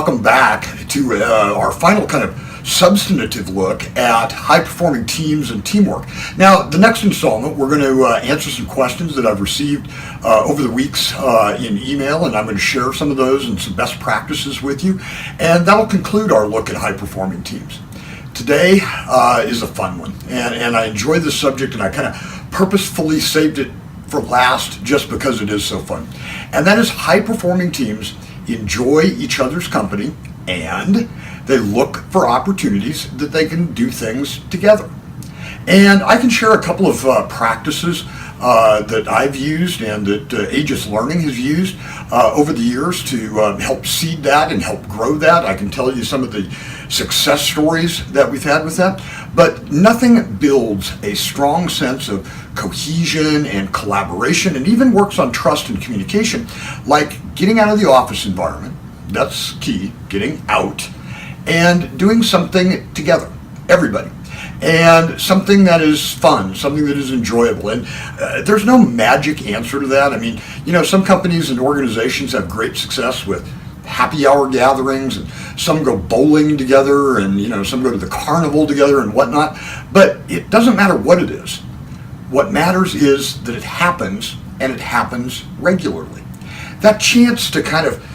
welcome back to our final kind of substantive look at high-performing teams and teamwork. Now, the next installment, we're going to answer some questions that I've received over the weeks in email, and I'm going to share some of those and some best practices with you, and that'll conclude our look at high-performing teams. Today is a fun one, and I enjoy this subject, and I kind of purposefully saved it for last just because it is so fun. And that is high-performing teams enjoy each other's company, and they look for opportunities that they can do things together. And I can share a couple of practices that I've used and that Aegis Learning has used over the years to help seed that and help grow that. I can tell you some of the success stories that we've had with that, but nothing builds a strong sense of cohesion and collaboration and even works on trust and communication like getting out of the office environment. That's key, getting out and doing something together, everybody. And something that is fun, something that is enjoyable. And there's no magic answer to that. I mean, you know, some companies and organizations have great success with happy hour gatherings, and some go bowling together, and, you know, some go to the carnival together and whatnot. But it doesn't matter what it is. What matters is that it happens, and it happens regularly. That chance to kind of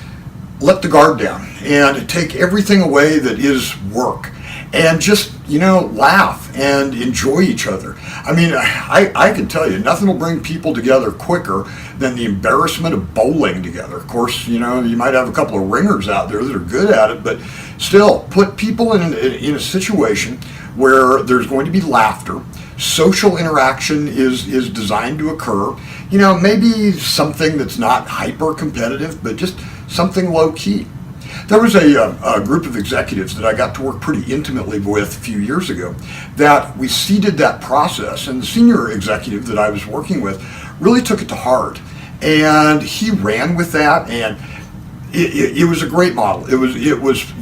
let the guard down and take everything away that is work and just, you know, laugh and enjoy each other. I mean, I can tell you, nothing will bring people together quicker than the embarrassment of bowling together. Of course, you know, you might have a couple of ringers out there that are good at it, but still, put people in a situation where there's going to be laughter. Social interaction is designed to occur. You know, maybe something that's not hyper competitive, but just something low key. There was a group of executives that I got to work pretty intimately with a few years ago that we seeded that process, and the senior executive that I was working with really took it to heart, and he ran with that, and it was a great model. It was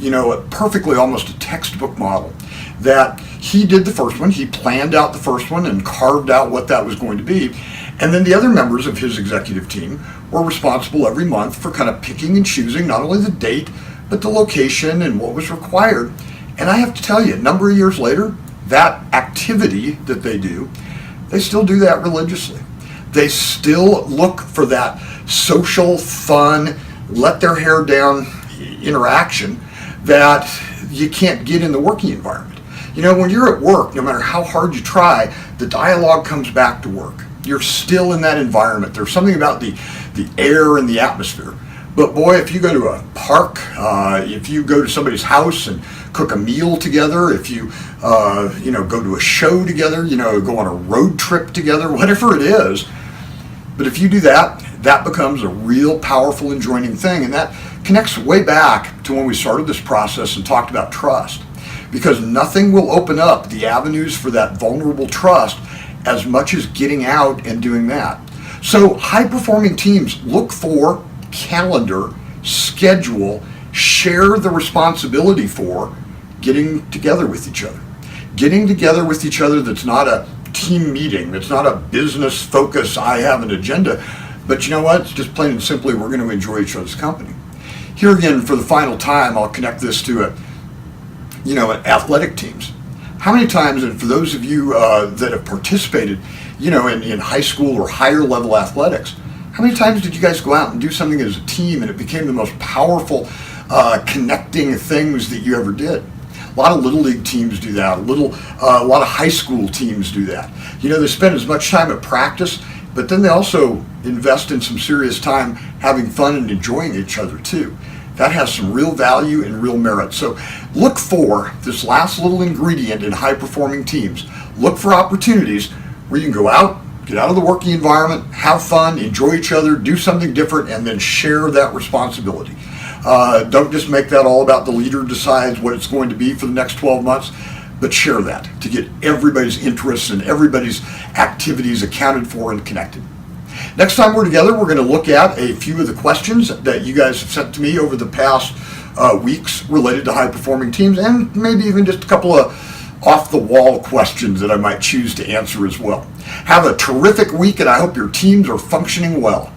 you know, perfectly almost a textbook model that he did the first one. He planned out the first one and carved out what that was going to be. And then the other members of his executive team were responsible every month for kind of picking and choosing not only the date, but the location and what was required. And I have to tell you, a number of years later, that activity that they do, they still do that religiously. They still look for that social, fun, let their hair down interaction that you can't get in the working environment. You know, when you're at work, no matter how hard you try, the dialogue comes back to work. You're still in that environment. There's something about the air and the atmosphere. But boy, if you go to a park, if you go to somebody's house and cook a meal together, if you, you know, go to a show together, you know, go on a road trip together, whatever it is, but if you do that, that becomes a real powerful and joining thing. And that connects way back to when we started this process and talked about trust. Because nothing will open up the avenues for that vulnerable trust as much as getting out and doing that. So high-performing teams look for, calendar, schedule, share the responsibility for getting together with each other. Getting together with each other that's not a team meeting, that's not a business focus, I have an agenda, but you know what? It's just plain and simply we're going to enjoy each other's company. Here again, for the final time, I'll connect this to athletic teams. How many times, and for those of you that have participated, you know, in high school or higher level athletics, how many times did you guys go out and do something as a team and it became the most powerful connecting things that you ever did? A lot of little league teams do that. A lot of high school teams do that. You know, they spend as much time at practice, but then they also invest in some serious time having fun and enjoying each other too. That has some real value and real merit. So look for this last little ingredient in high-performing teams. Look for opportunities where you can go out, get out of the working environment, have fun, enjoy each other, do something different, and then share that responsibility. Don't just make that all about the leader decides what it's going to be for the next 12 months, but share that to get everybody's interests and everybody's activities accounted for and connected. Next time we're together, we're going to look at a few of the questions that you guys have sent to me over the past weeks related to high-performing teams, and maybe even just a couple of off-the-wall questions that I might choose to answer as well. Have a terrific week, and I hope your teams are functioning well.